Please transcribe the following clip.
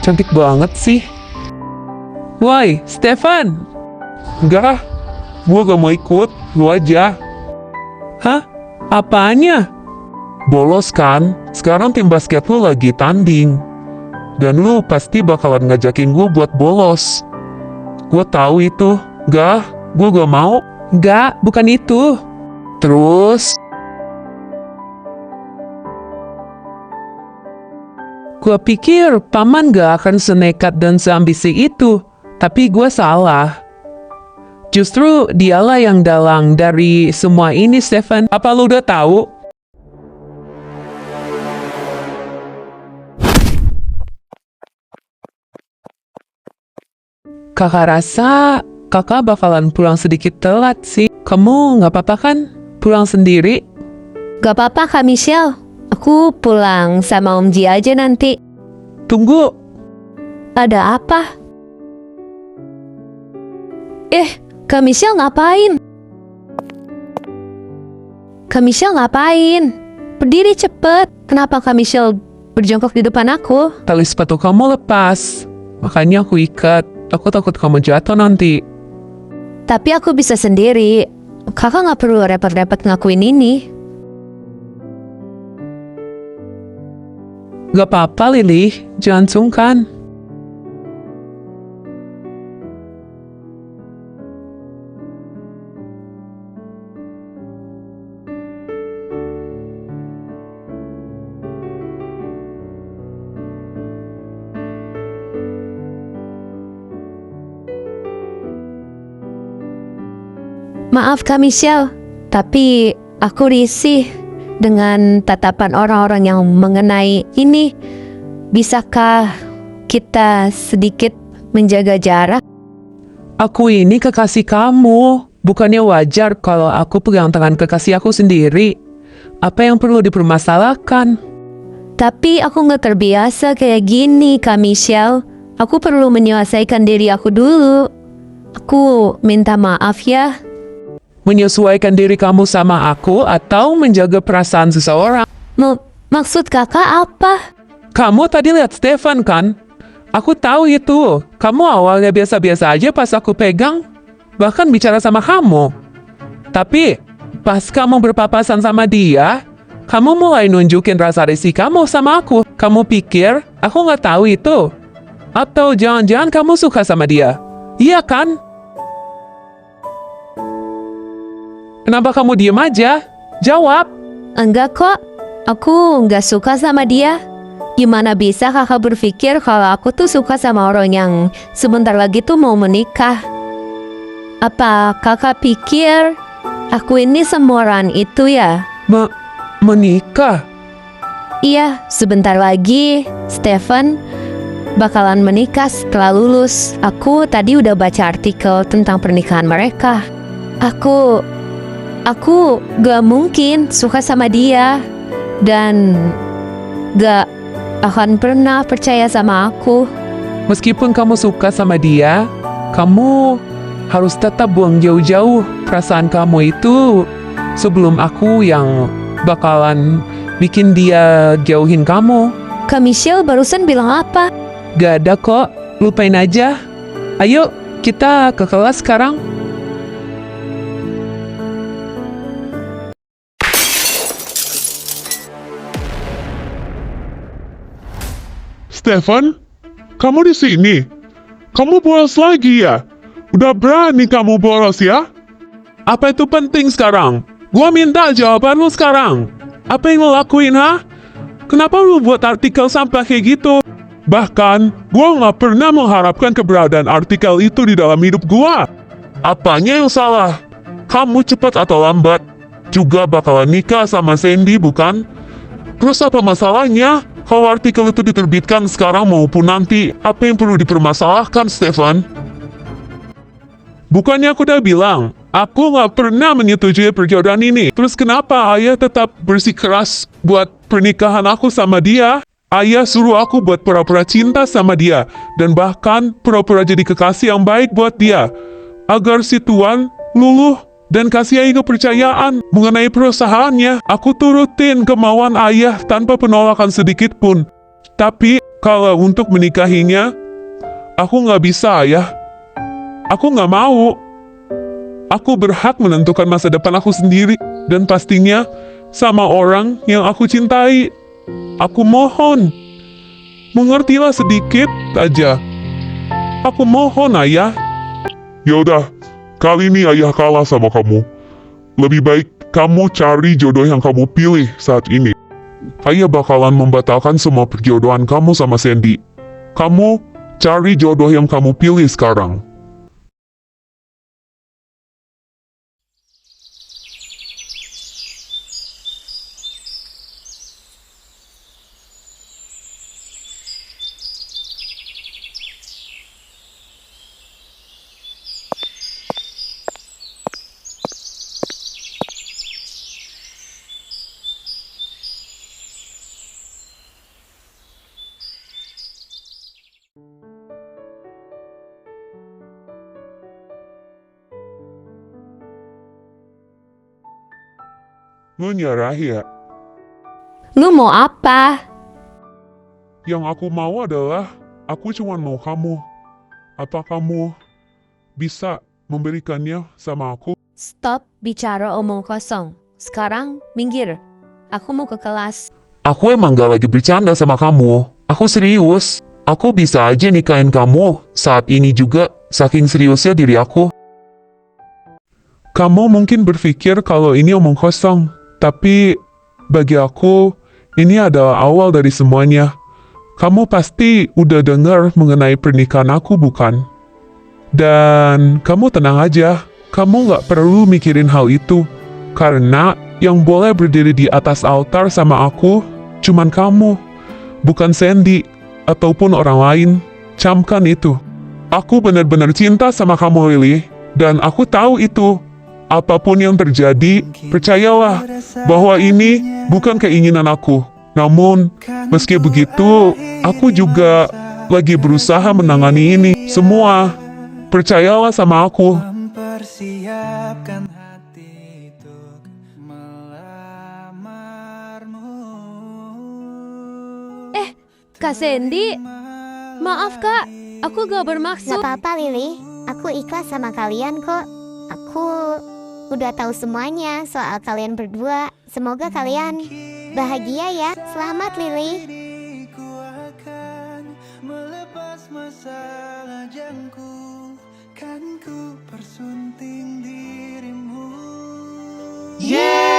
Cantik banget sih. Woi, Stefan. Enggak, gue gak mau ikut, lu aja. Hah? Apanya? Bolos kan? Sekarang tim basket lu lagi tanding. Dan lu pasti bakalan ngajakin gue buat bolos. Gue tahu itu. Enggak, gue gak mau. Enggak, bukan itu. Terus? Gue pikir paman gak akan senekat dan seambisi itu. Tapi gue salah. Justru dialah yang dalang dari semua ini, Stefan. Apa lu udah tahu? Kakak rasa kakak bakalan pulang sedikit telat sih. Kamu nggak apa-apa kan? Pulang sendiri? Gak apa-apa Kak Michelle. Aku pulang sama Om Ji aja nanti. Tunggu. Ada apa? Kak Michelle ngapain? Kak Michelle ngapain? Berdiri cepet. Kenapa Kak Michelle berjongkok di depan aku? Tali sepatu kamu lepas. Makanya aku ikat. Aku takut kamu jatuh nanti. Tapi aku bisa sendiri. Kakak gak perlu repot-repot ngakuin ini. Gak apa-apa, Lily. Jangan sungkan. Maaf Kak Michelle, tapi aku risih dengan tatapan orang-orang yang mengenai ini. Bisakah kita sedikit menjaga jarak? Aku ini kekasih kamu. Bukannya wajar kalau aku pegang tangan kekasih aku sendiri. Apa yang perlu dipermasalahkan? Tapi aku gak terbiasa kayak gini Kak Michelle. Aku perlu menyelesaikan diri aku dulu. Aku minta maaf ya. Menyesuaikan diri kamu sama aku atau menjaga perasaan seseorang? Maksud kakak apa? Kamu tadi lihat Stefan kan? Aku tahu itu. Kamu awalnya biasa-biasa aja pas aku pegang. Bahkan bicara sama kamu. Tapi pas kamu berpapasan sama dia, kamu mulai nunjukin rasa risih kamu sama aku. Kamu pikir aku nggak tahu itu? Atau jangan-jangan kamu suka sama dia? Iya kan? Kenapa kamu diem aja? Jawab. Enggak kok, aku nggak suka sama dia. Gimana bisa kakak berpikir kalau aku tuh suka sama orang yang sebentar lagi tuh mau menikah? Apa kakak pikir aku ini sembarangan itu ya? Menikah? Iya, sebentar lagi Stefan bakalan menikah setelah lulus. Aku tadi udah baca artikel tentang pernikahan mereka. Aku gak mungkin suka sama dia dan gak akan pernah percaya sama aku. Meskipun kamu suka sama dia, kamu harus tetap buang jauh-jauh perasaan kamu itu sebelum aku yang bakalan bikin dia jauhin kamu. Kak Michelle barusan bilang apa? Gak ada kok, lupain aja. Ayo, kita ke kelas sekarang. Stefan, kamu di sini? Kamu bolos lagi ya? Udah berani kamu bolos ya? Apa itu penting sekarang? Gua minta jawaban lu sekarang. Apa yang lu lakuin, ha? Kenapa lu buat artikel sampah kayak gitu? Bahkan, gua nggak pernah mengharapkan keberadaan artikel itu di dalam hidup gua. Apanya yang salah? Kamu cepat atau lambat juga bakalan nikah sama Sandy, bukan? Terus apa masalahnya? Kalau artikel itu diterbitkan sekarang maupun nanti, apa yang perlu dipermasalahkan, Stefan? Bukannya aku udah bilang, aku nggak pernah menyetujui perjodohan ini. Terus kenapa ayah tetap bersikeras buat pernikahan aku sama dia? Ayah suruh aku buat pura-pura cinta sama dia, dan bahkan pura-pura jadi kekasih yang baik buat dia, agar si Tuan luluh dan kasih ayah kepercayaan mengenai perusahaannya. Aku turutin kemauan ayah tanpa penolakan sedikit pun. Tapi Kalau untuk menikahinya, aku nggak bisa, Ayah. Aku nggak mau. Aku berhak menentukan masa depan aku sendiri, dan pastinya sama orang yang aku cintai. Aku mohon, mengertilah sedikit aja. Aku mohon, Ayah. Yaudah, kali ini ayah kalah sama kamu. Lebih baik kamu cari jodoh yang kamu pilih saat ini. Ayah bakalan membatalkan semua perjodohan kamu sama Sandy. Kamu cari jodoh yang kamu pilih sekarang. Lu nyerah ya? Lu mau apa? Yang aku mau adalah, aku cuma mau kamu. Apa kamu bisa memberikannya sama aku? Stop bicara omong kosong. Sekarang minggir. Aku mau ke kelas. Aku emang gak lagi bercanda sama kamu. Aku serius. Aku bisa aja nikahin kamu saat ini juga, saking seriusnya diri aku. Kamu mungkin berpikir kalau ini omong kosong, tapi bagi aku, ini adalah awal dari semuanya. Kamu pasti udah dengar mengenai pernikahan aku, bukan? Dan kamu tenang aja, kamu gak perlu mikirin hal itu. Karena yang boleh berdiri di atas altar sama aku, cuman kamu, bukan Sandy, ataupun orang lain. Camkan itu. Aku benar-benar cinta sama kamu, Lily. Dan aku tahu itu. Apapun yang terjadi, percayalah bahwa ini bukan keinginan aku. Namun, meski begitu, aku juga lagi berusaha menangani ini semua. Percayalah sama aku. Mempersiapkan hati untuk melamarmu. Kak Sandy, maaf Kak, aku gak bermaksud. Gak apa-apa Lily, aku ikhlas sama kalian kok. Aku udah tahu semuanya soal kalian berdua. Semoga kalian bahagia ya. Selamat Lily. Ku akan melepas masalah jangku, kan ku persunting dirimu. Yeay!